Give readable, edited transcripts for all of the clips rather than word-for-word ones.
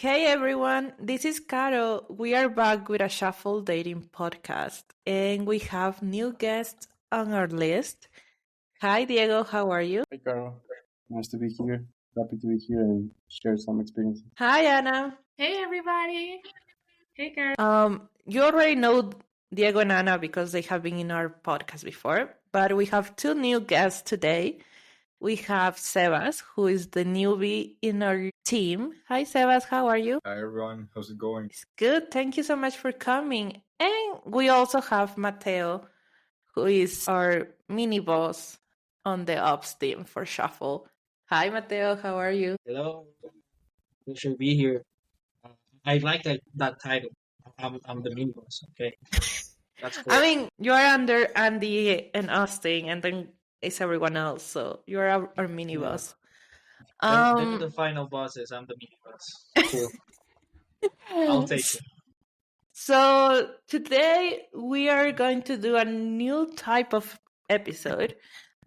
Hey everyone, this is Caro. We are back with a Shuffle Dating podcast, and we have new guests on our list. Hi Diego, how are you? Hi, Carol. Nice to be here. Happy to be here and share some experiences. Hi Anna. Hey everybody. Hey Karen. You already know Diego and Anna because they have been in our podcast before, but we have two new guests today. We have Sebas, who is the newbie in our team. Hi Sebas, how are you? Hi everyone, how's it going? It's good. Thank you so much for coming. And we also have Mateo, who is our mini boss on the ops team for Shuffle. Hi Mateo, how are you? Hello, we should be here. I like that title. I'm the mini boss. Okay, that's cool. I mean, you are under Andy and Austin, and then it's everyone else. So you are our mini boss. They're the final bosses. I'm the mini boss. Cool. I'll take it. So today we are going to do a new type of episode.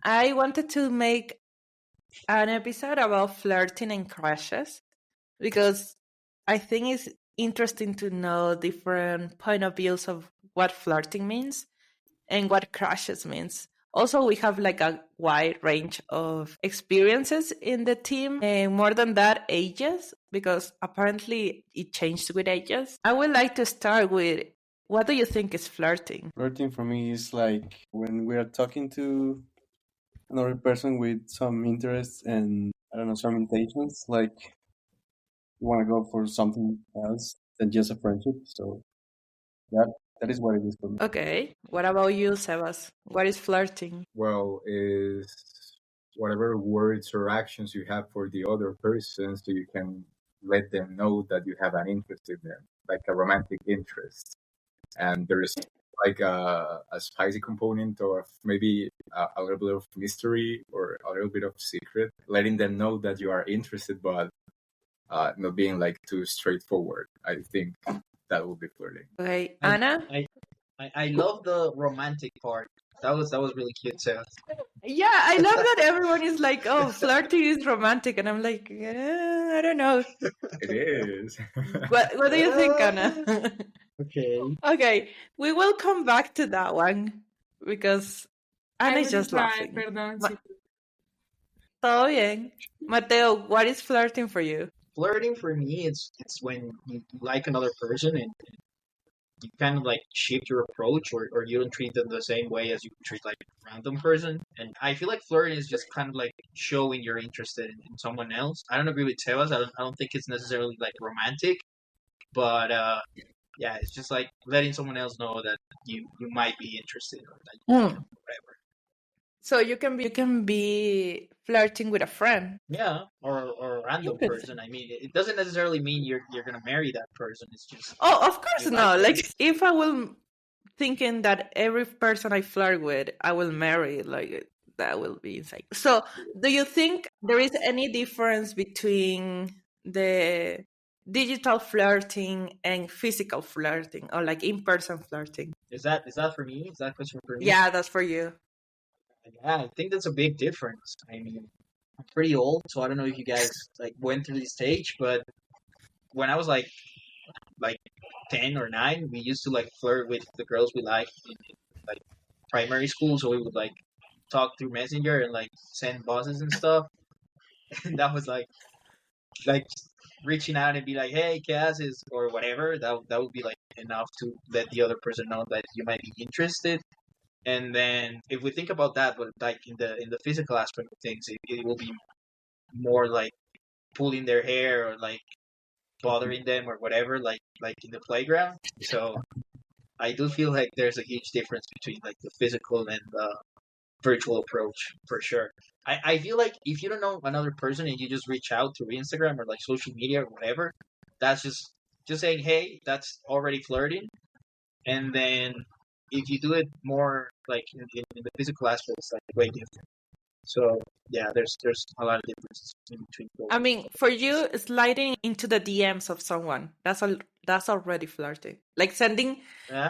I wanted to make an episode about flirting and crushes because I think it's interesting to know different point of views of what flirting means and what crushes means. Also, we have like a wide range of experiences in the team, and more than that, ages, because apparently it changed with ages. I would like to start with, what do you think is flirting? Flirting for me is like when we are talking to another person with some interests and, I don't know, some intentions, like you want to go for something else than just a friendship. So that is what it is for me. Okay, what about you, Sebas? What is flirting? Well, is whatever words or actions you have for the other person so you can let them know that you have an interest in them, like a romantic interest. And there's like a spicy component of maybe a little bit of mystery or a little bit of secret, letting them know that you are interested, but not being like too straightforward. I think that would be flirting. Okay, Anna? I love the romantic part. That was really cute, Seth. Yeah, I love that everyone is like, oh, flirting is romantic. And I'm like, I don't know. It is. What do you think, Anna? Okay. Okay, we will come back to that one because Anna is just laughing. Perdón. Todo bien. Mateo, what is flirting for you? Flirting for me, it's when you like another person and you kind of like shift your approach, or you don't treat them the same way as you treat like a random person. And I feel like flirting is just kind of like showing you're interested in someone else. I don't agree with Sebas. I don't think it's necessarily like romantic, but yeah, it's just like letting someone else know that you might be interested or like whatever. So you can be flirting with a friend. Yeah, or a random person. I mean, it doesn't necessarily mean you're gonna marry that person. It's just of course not. Like if I will thinking that every person I flirt with, I will marry, like that will be insane. So do you think there is any difference between the digital flirting and physical flirting, or like in-person flirting? Is that for me? Is that question for me? Yeah, that's for you. Yeah, I think that's a big difference. I mean, I'm pretty old, so I don't know if you guys like went through this stage, but when I was like 10 or 9, we used to like flirt with the girls we liked in like primary school. So we would like talk through Messenger and like send buzzes and stuff. And that was like reaching out and be like, "Hey, Cass," or whatever. That would be like enough to let the other person know that you might be interested. And then if we think about that, but like in the physical aspect of things, it will be more like pulling their hair or like bothering them or whatever, like in the playground. So I do feel like there's a huge difference between like the physical and the virtual approach for sure. I feel like if you don't know another person and you just reach out through Instagram or like social media or whatever, that's just saying, hey, that's already flirting. And then if you do it more like in the physical aspect, it's like way different. So yeah, there's a lot of differences in between both. I mean, for you, sliding into the DMs of someone, that's already flirting. Like sending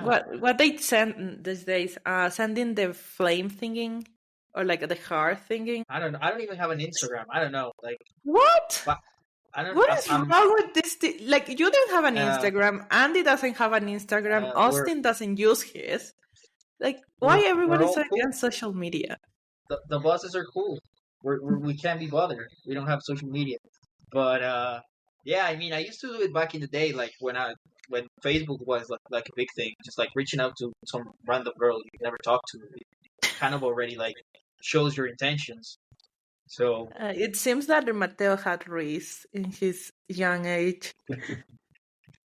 what they send these days, sending the flame thinking or like the heart thinking. I don't know. I don't even have an Instagram. I don't know. Like what? I don't. What is I'm wrong with this? Like, you don't have an uh, Instagram. Andy doesn't have an Instagram. we're Austin doesn't use his. Like, we're why we're everybody all so cool. against social media? The bosses are cool. We can't be bothered. We don't have social media. But yeah, I mean, I used to do it back in the day, like when Facebook was like a big thing, just like reaching out to some random girl you never talked to. It kind of already like shows your intentions. So It seems that Mateo had Reese in his young age.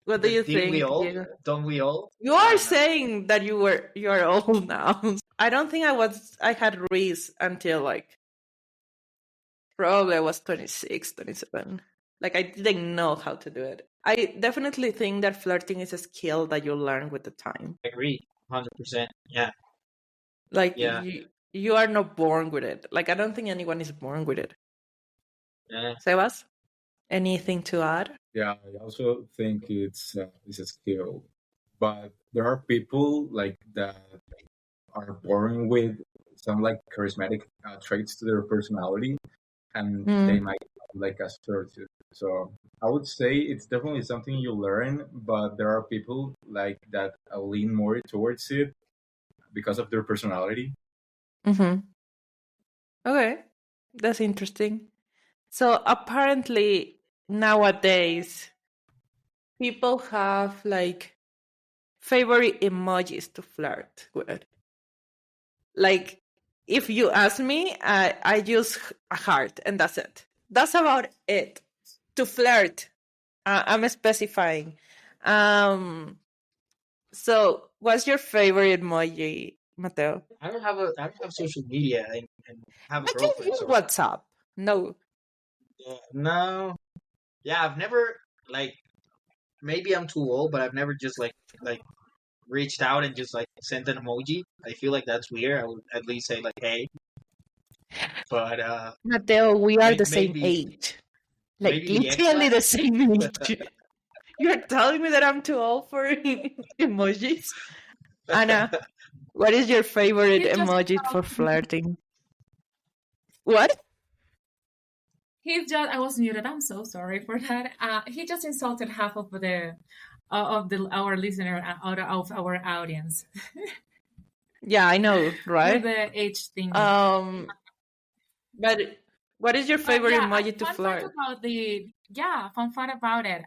What do you didn't we think, all? Diego? Don't we all? You I are don't know. saying that you are old now. I don't think I had Reese until like probably I was 26, 27. Like, I didn't know how to do it. I definitely think that flirting is a skill that you learn with the time. I agree, 100%. Yeah, Like, yeah, you are not born with it. Like, I don't think anyone is born with it. yeah. Sebas, anything to add? Yeah, I also think it's a skill, but there are people like that are born with some like charismatic traits to their personality, and they Mm. might be like assertive. So I would say it's definitely something you learn, but there are people like that lean more towards it because of their personality. Mm-hmm. Okay, that's interesting. So apparently nowadays people have like favorite emojis to flirt with. Like, if you ask me, I use a heart and that's it. That's about it. To flirt, I'm specifying. So what's your favorite emoji, Mateo? I don't have social media and have a I can girlfriend, use so WhatsApp. No. no. Yeah, I've never like maybe I'm too old, but I've never just like reached out and just like sent an emoji. I feel like that's weird. I would at least say like hey, but Mateo, we are the same maybe age. Like, maybe the literally eggplant. the same age. You're telling me that I'm too old for emojis? Anna, what is your favorite He just emoji for flirting? What? He just I was muted. I'm so sorry for that. He just insulted half of the our listener out of our audience Yeah, I know, with right? the age thing. But what is your But favorite yeah, emoji to fun fact flirt? about fun fact about it.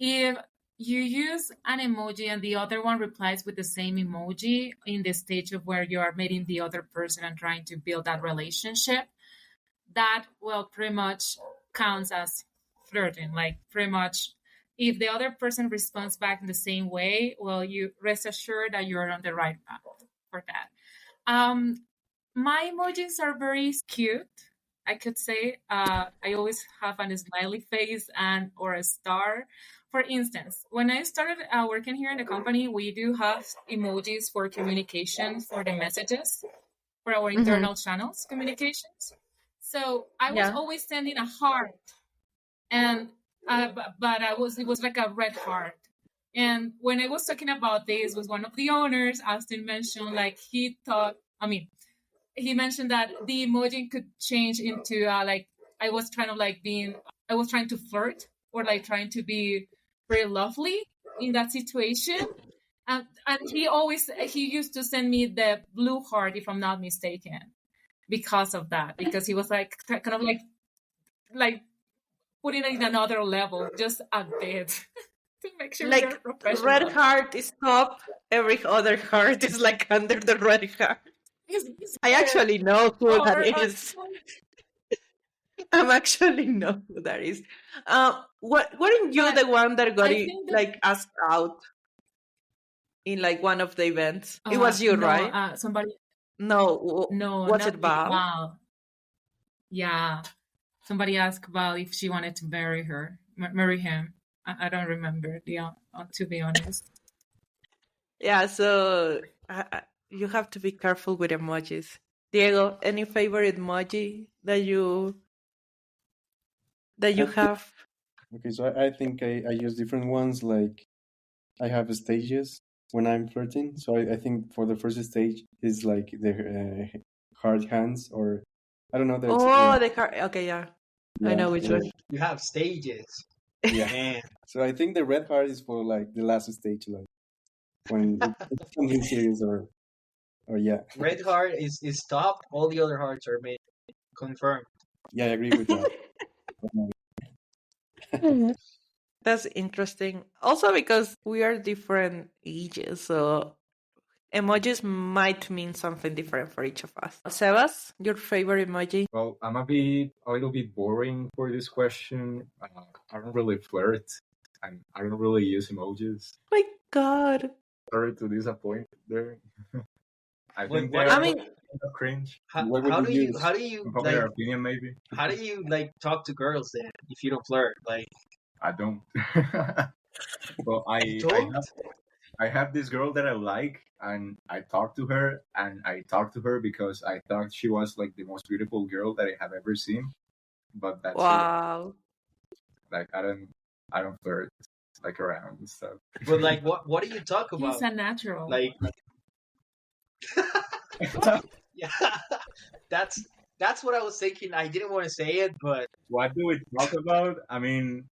If you use an emoji and the other one replies with the same emoji in the stage of where you are meeting the other person and trying to build that relationship, that will pretty much counts as flirting. Like, pretty much, if the other person responds back in the same way, well, you rest assured that you're on the right path for that. My emojis are very cute, I could say. I always have a smiley face and or a star. For instance, when I started working here in the company, we do have emojis for communication for the messages for our internal channels communications. So I was Yeah. always sending a heart, and but it was like a red heart. And when I was talking about this with one of the owners, Austin mentioned like he mentioned that the emoji could change into like I was trying to flirt or like trying to be very lovely in that situation. And he used to send me the blue heart if I'm not mistaken because of that, because he was like kind of like putting it in another level just a bit to make sure we are Like, red professional. heart is top, every other heart is like under the red heart. I actually know who that is. I'm actually know who that is. Weren't you But the one that got I it, think that like, asked out in like one of the events? It was you, no, right? somebody No, no, was not it me, Val? Val. Yeah, somebody asked Val if she wanted to marry him. I don't remember, to be honest. Yeah, so you have to be careful with emojis. Diego, any favorite emoji that you I have? Okay, so I think I use different ones. Like I have stages when I'm flirting. So I think for the first stage is like the hard hands, or I don't know. That's Oh, the card. Okay, yeah. I know which one. You have stages. Yeah. Man. So I think the red heart is for like the last stage, like when it's something serious or yeah. Red heart is top. All the other hearts are made confirmed. Yeah, I agree with that. That's interesting. Also because we are different ages, so emojis might mean something different for each of us. Sebas, your favorite emoji? Well, I'm a little bit boring for this question. I don't really flirt, and I don't really use emojis. My God. Sorry to disappoint there. I What- think what- they're I mean, kind of cringe. What would How you do you use? Unpopular opinion, maybe. how do you like talk to girls then if you don't flirt? Like I don't. Well, you don't? I have this girl that I like, and I talk to her, because I thought she was like the most beautiful girl that I have ever seen. But that's it. wow. Like I don't flirt like around and stuff. But like what do you talk about? He's a natural. Like yeah. That's what I was thinking. I didn't want to say it, but What do we talk about? I mean,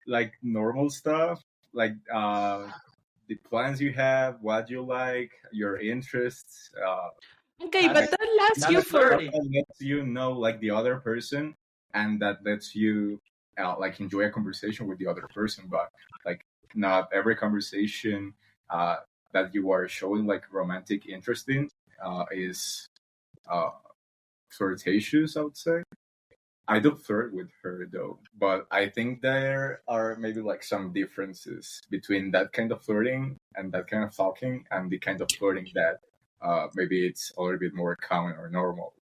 like normal stuff, like the plans you have, what you like, your interests. Okay, That- but that lasts Not you a for flirting. that lets you know like the other person, and that lets you like enjoy a conversation with the other person. But like not every conversation that you are showing like romantic interest in is flirtatious, I would say. I do flirt with her though, but I think there are maybe like some differences between that kind of flirting and that kind of talking and the kind of flirting that maybe it's a little bit more common or normal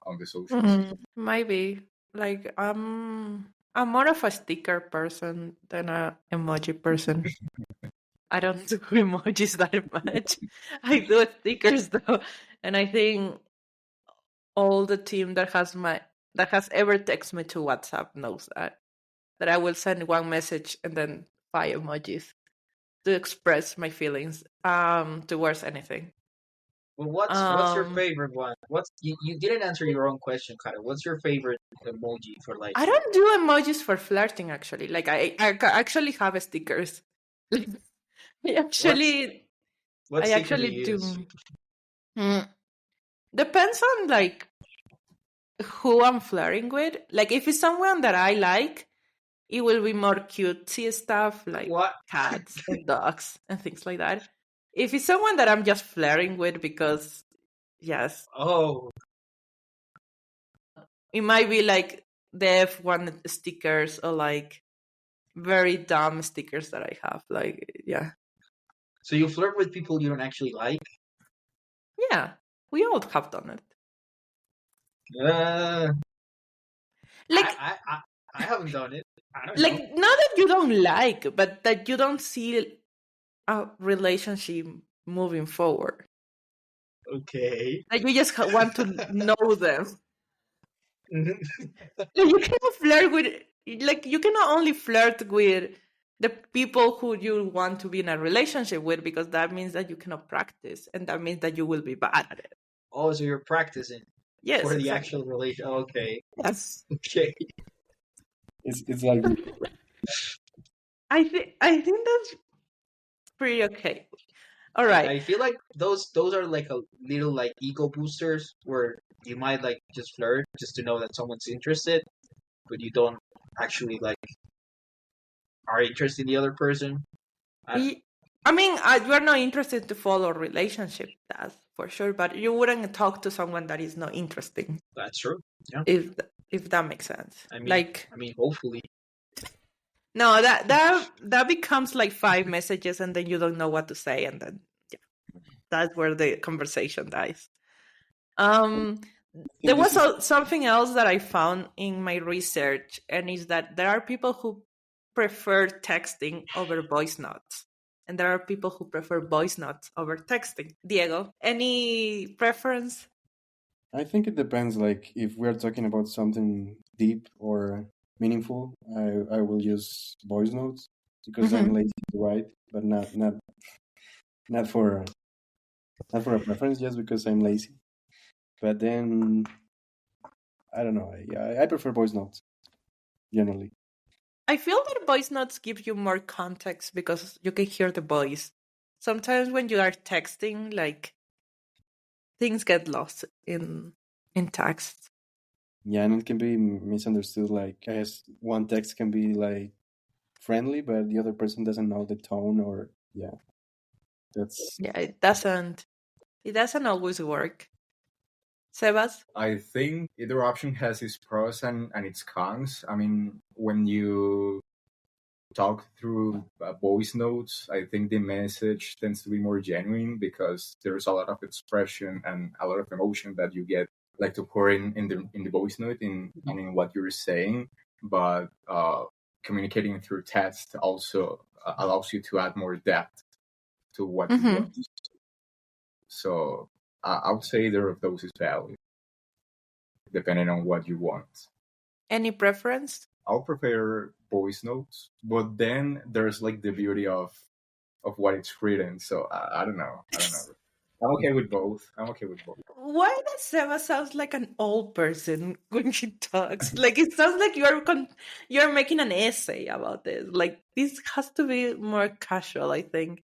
on the socials. maybe like I'm more of a sticker person than a emoji person. I don't do emojis that much. I do stickers though, and I think all the team that has ever texted me to WhatsApp knows that I will send one message and then 5 emojis to express my feelings towards anything. well, what's your Um, favorite one? What's you didn't answer your own question, Kara. What's your favorite emoji for like? I don't do emojis for flirting actually. Like I actually have stickers. Like, What I sticker do actually you do. use? Depends on like who I'm flirting with. Like if it's someone that I like, it will be more cutesy stuff like What? cats and dogs and things like that. If it's someone that I'm just flirting with because yes, Oh, it might be like the F1 stickers or like very dumb stickers that I have. Like yeah. so you flirt with people you don't actually like? Yeah. We all have done it. Like I haven't done it. I don't know. like not that you don't like, but that you don't see a relationship moving forward. Okay. Like you just want to know them. Like, you cannot flirt with like you cannot only flirt with the people who you want to be in a relationship with because that means that you cannot practice and that means that you will be bad at it. Oh, so you're practicing Yes, for the exactly. actual relation. Okay. Yes. Okay. It's like I think that's pretty okay. All right. I feel like those are like a little like ego boosters where you might like just flirt just to know that someone's interested, but you don't actually like are interested in the other person. I mean, you're not interested to follow a relationship, that's for sure. But you wouldn't talk to someone that is not interesting. That's true. Yeah. If that makes sense. I mean, hopefully. No, that becomes like 5 messages, and then you don't know what to say, and then yeah, that's where the conversation dies. There was something else that I found in my research, and is that there are people who prefer texting over voice notes. And there are people who prefer voice notes over texting. Diego, any preference? I think it depends. Like if we're talking about something deep or meaningful, I will use voice notes because I'm lazy to write, but not for a preference, just because I'm lazy. But then I don't know. I prefer voice notes. generally. I feel that voice notes give you more context because you can hear the voice. Sometimes when you are texting, like things get lost in text. Yeah, and it can be misunderstood. Like, I guess one text can be like friendly, but the other person doesn't know the tone, or yeah, that's Yeah, it doesn't always work. Sebas? I think either option has its pros and its cons. I mean, when you talk through voice notes, I think the message tends to be more genuine because there's a lot of expression and a lot of emotion that you get like to pour in the voice note in what you're saying. But communicating through text also allows you to add more depth to what you Mm-hmm. want. So I would say either of those is valid, depending on what you want. Any preference? I'll prefer voice notes, but then there's like the beauty of what it's written. So I don't know. I don't know. I'm okay with both. Why does Sebas sounds like an old person when she talks? Like it sounds like you're making an essay about this. Like this has to be more casual, I think.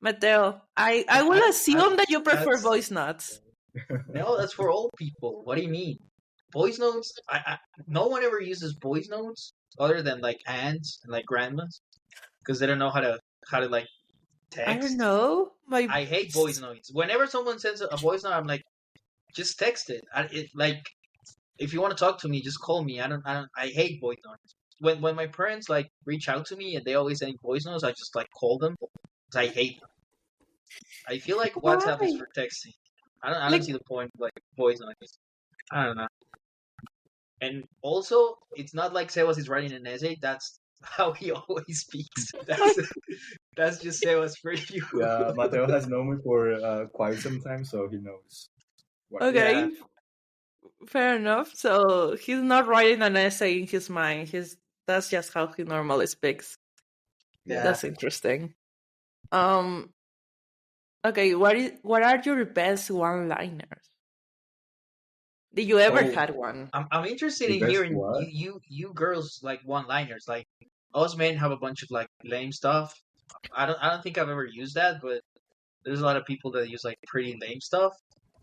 Mateo, I will assume that you prefer That's voice notes. no, that's for old people. What do you mean? Voice notes? No one ever uses voice notes other than like aunts and like grandmas because they don't know how to like I don't text. know. I hate voice notes. Whenever someone sends a voice note, I'm like, just text it. Like if you want to talk to me, just call me. I hate voice notes. When my parents like reach out to me and they always send voice notes, I just like call them because I hate them. I feel like WhatsApp is Why? for texting. I don't see Like the point of like voice notes. I don't know. And also, it's not like Sebas is writing an essay. That's how he always speaks. That's just Sebas for you. Yeah, Mateo has known me for quite some time, so he knows what I okay, Yeah, fair enough. So he's not writing an essay in his mind. That's just how he normally speaks. yeah. That's interesting. Um okay, what are your best one-liners? Did you ever Oh, had one? I'm interested the in best hearing what? you girls like one-liners. Like us men have a bunch of like lame stuff. I don't think I've ever used that, but there's a lot of people that use like pretty lame stuff.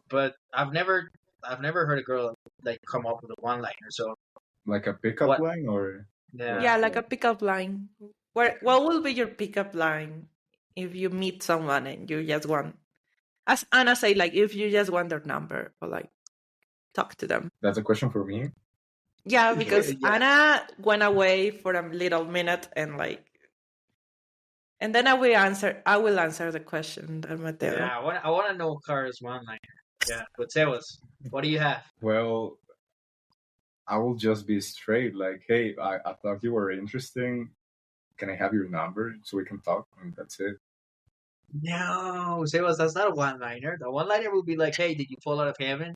But I've never heard a girl like come up with a one-liner. So Like a pickup what? line or Yeah. Yeah, like yeah. a pickup line. Okay. What will be your pickup line if you meet someone and you just want, as Anna say, like if you just want their number or like talk to them? That's a question for me. Yeah, because Yeah. Anna went away for a little minute and then I will answer the question that Mateo. Yeah, I want to know Cara's one-liner. Yeah, but Sebas, what do you have? Well, I will just be straight. Like, hey, I thought you were interesting. Can I have your number so we can talk? And that's it. No, Sebas, that's not a one-liner. The one-liner would be like, "Hey, did you fall out of heaven?"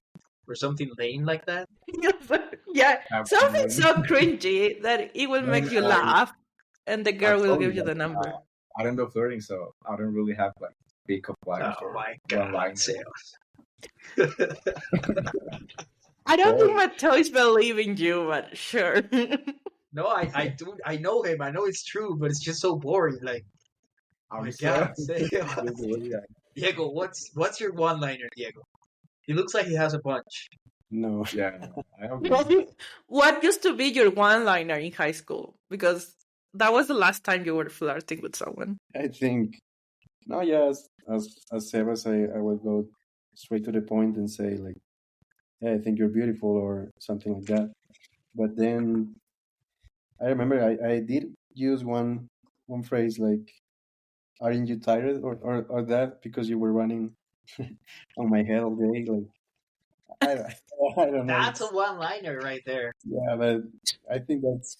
or something lame like that. Yeah, something Absolutely. so cringy that it will Then make you laugh and the I girl will told give you, you the like, number. I don't do flirting, so I don't really have like pickup lines Oh or my one God, liners. Sebas. I don't think Well, Mateo is believing you, but sure. No, I know him. I know it's true, but it's just so boring. Like, oh I'm my sorry. God, Sebas. Diego, what's your one-liner, Diego? He looks like he has a bunch. no. Yeah, no, I have What used to be your one-liner in high school? Because that was the last time you were flirting with someone. I think no. Yes, as Sebas, I will go straight to the point and say like, "Hey, I think you're beautiful," or something like that. But then I remember I did use one phrase like, "Aren't you tired?" or that because you were running on my head all day. Like I don't, I don't know. That's a It's one-liner right there. yeah, but I think that's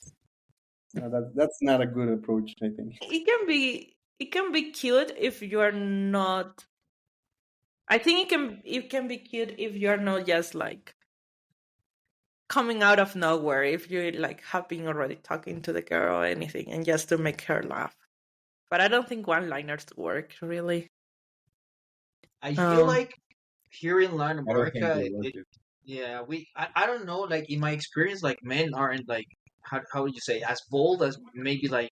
not a good approach. I think. It can be cute if you're not. I think it can be cute if you're not just like coming out of nowhere, if you like have been already talking to the girl or anything and just to make her laugh. But I don't think one-liners work really. I feel Um like here in Latin I don't think America, they work it. yeah, I don't know. Like in my experience, like men aren't like how would you say, as bold as maybe like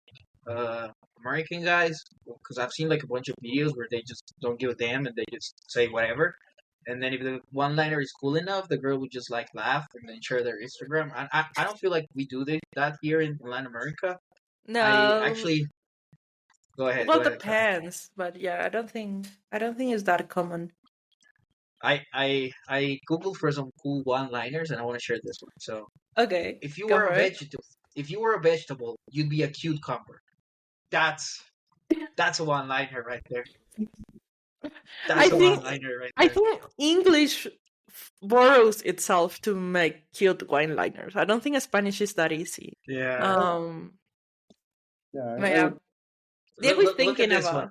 American guys, because I've seen like a bunch of videos where they just don't give a damn and they just say whatever. And then if the one liner is cool enough, the girl would just like laugh and then share their Instagram. I don't feel like we do that here in Latin America. I No, actually go ahead, well, Karen. depends, but yeah, I don't think it's that common. I googled for some cool one-liners and I want to share this one. So Okay, if you go were for a it. vegetable, you'd be a cucumber. That's a one-liner right there. I That's a think one-liner right I there. think English borrows itself to make cute one-liners. I don't think Spanish is that easy. Yeah. Yeah, But yeah, Diego is Look at thinking this one. about.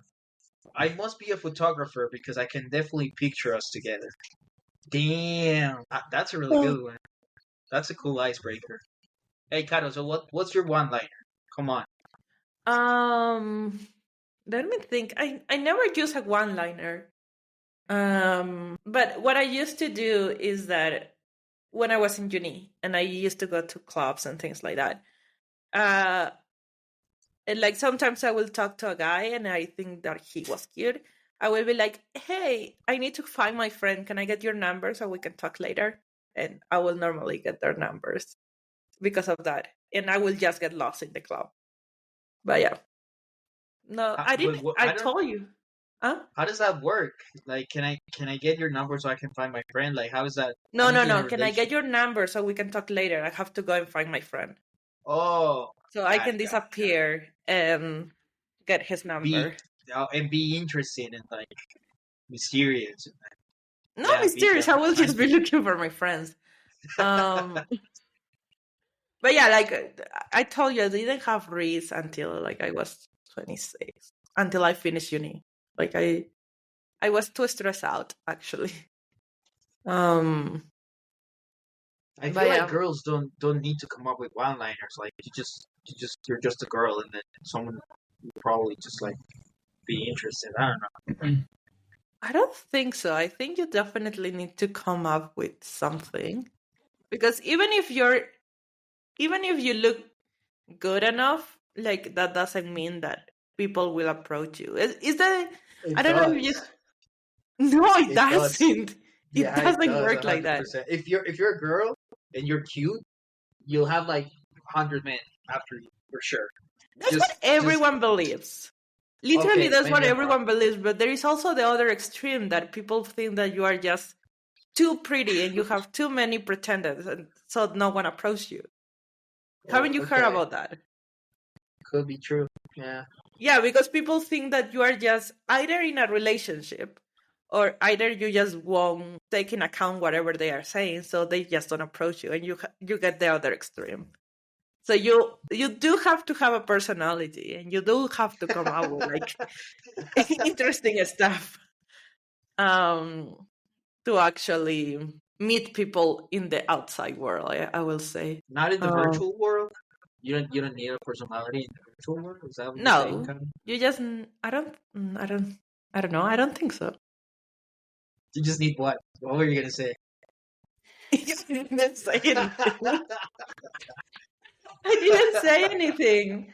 I must be a photographer because I can definitely picture us together. Damn, that's a really good one. That's a cool icebreaker. Hey, Kato, so what's your one-liner? Come on. Let me think. I never use a one-liner. But what I used to do is that when I was in uni and I used to go to clubs and things like that, and like sometimes I will talk to a guy and I think that he was cute. I will be like, "Hey, I need to find my friend. Can I get your number so we can talk later?" And I will normally get their numbers because of that, and I will just get lost in the club. But yeah, no, I But didn't. I told you. Huh? how does that work? Like, can I get your number so I can find my friend? Like, how is that? No, I'm no, just in a no. Can I relation. get your number so we can talk later? I have to go and find my friend. Oh, So I got can it. disappear and get his Be number. and be interesting and like mysterious. No Yeah, mysterious. I will just be looking for my friends. Um, but yeah, like I told you, I didn't have Reese until like I was 26. Until I finished uni. Like I was too stressed out actually. Um, I but feel like yeah, girls don't need to come up with one-liners. Like you're just a girl, and then someone will probably just like be interested. I don't know. I don't think so. I think you definitely need to come up with something because even if you look good enough, like that doesn't mean that people will approach you. Is that I It don't know if you. does. No, it It does. doesn't. It Yeah, it doesn't does. work like that. 100%. If you're a girl and you're cute, you'll have like 100 men after you for sure. That's what Just everyone believes. Literally, okay. that's what Maybe I'm wrong. everyone believes. But there is also the other extreme that people think that you are just too pretty and you have too many pretenders, and so no one approaches you. Haven't you heard Okay, about that? could be true. Yeah. Yeah, because people think that you are just either in a relationship or either you just won't take in account whatever they are saying, so they just don't approach you, and you get the other extreme. So you do have to have a personality, and you do have to come out with like interesting stuff to actually meet people in the outside world. I will say. Not in the Um, virtual world. You don't need a personality in the virtual world. Is that what you're saying, no, Kevin? you just I don't know. I don't think so. You just need what? What were you gonna say? You didn't say anything. I didn't say anything.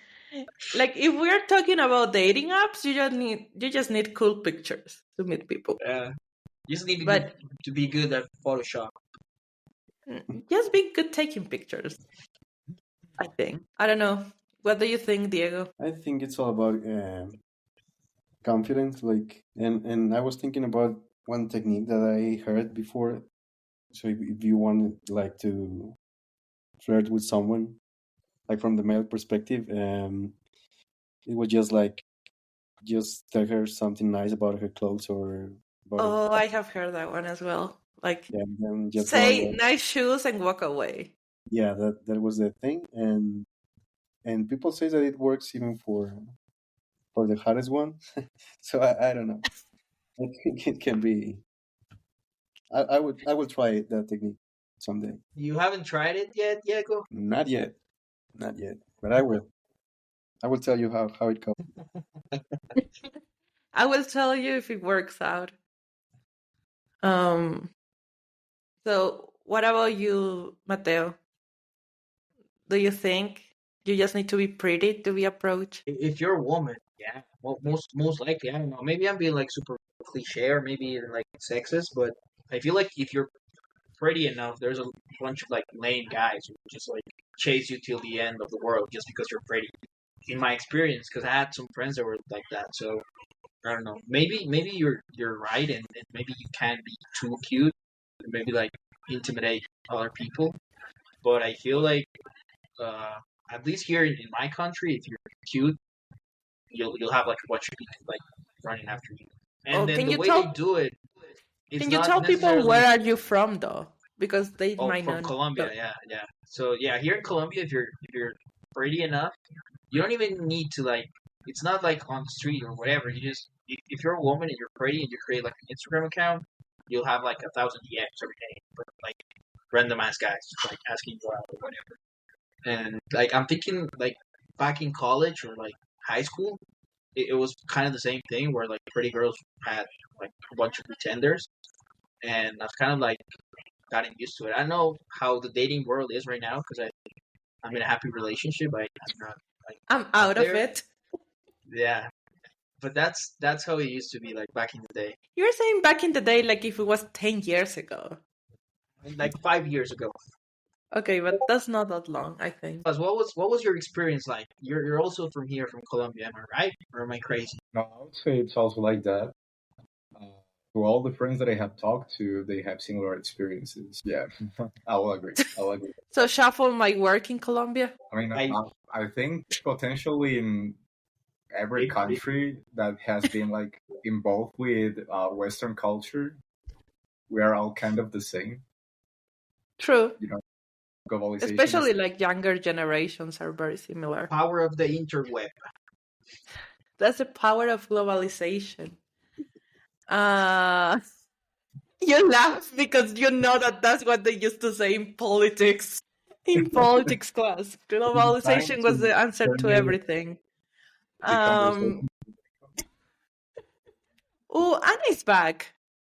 Like if we're talking about dating apps, you just need cool pictures to meet people. You just need But to be good at Photoshop. just be good taking pictures. I think. I don't know. What do you think, Diego? I think it's all about confidence. Like, and I was thinking about one technique that I heard before. So if you want like to flirt with someone, like from the male perspective, it was just tell her something nice about her clothes or about her. Oh, I have heard that one as well. Like Yeah, and then just go say like, nice shoes and walk away. yeah, that was the thing, and people say that it works even for the hardest one. So I don't know. I think it can be. I will try that technique someday. You haven't tried it yet, Diego? Not yet, not yet, but I will. I will tell you how it goes. I will tell you if it works out. So what about you, Mateo? Do you think you just need to be pretty to be approached? If you're a woman, yeah, well, most likely, I don't know. Maybe I'm being like super cliche or maybe like sexist, but I feel like if you're pretty enough, there's a bunch of like lame guys who just like chase you till the end of the world just because you're pretty. In my experience, because I had some friends that were like that, so I don't know. Maybe you're right, and maybe you can be too cute, and maybe like intimidate other people. But I feel like uh, at least here in my country, if you're cute, you'll have like a bunch of people like running after you. And Oh, then the way they do it, it's can you not tell people necessarily where are you from though? Because they might from not Colombia. know. Yeah. So yeah, here in Colombia, if you're pretty enough, you don't even need to like. It's not like on the street or whatever. You just if you're a woman and you're pretty and you create like an Instagram account, you'll have like 1,000 DMs every day, but like random ass guys just like asking you out or whatever. And like I'm thinking like back in college or like high school, it was kind of the same thing where like pretty girls had like a bunch of pretenders, and I've kind of like gotten used to it. I don't know how the dating world is right now because I'm in a happy relationship. I'm not like I'm out of there. it. Yeah, but that's how it used to be like back in the day, You were saying back in the day, like if it was 10 years ago. like 5 years ago. Okay, but that's not that long, I think. What was your experience like? You're also from here, from Colombia, am I right? Or am I crazy? No, I would say it's also like that. To all the friends that I have talked to, they have similar experiences. Yeah, I will agree. So Shuffle might work in Colombia? I mean, I think potentially in every country that has been like involved with Western culture, we are all kind of the same. True. You know, globalization. Especially like younger generations are very similar. Power of the interweb. That's the power of globalization. You laugh because you know that that's what they used to say in politics. In politics class, globalization was the answer to everything. Oh, Anna's back.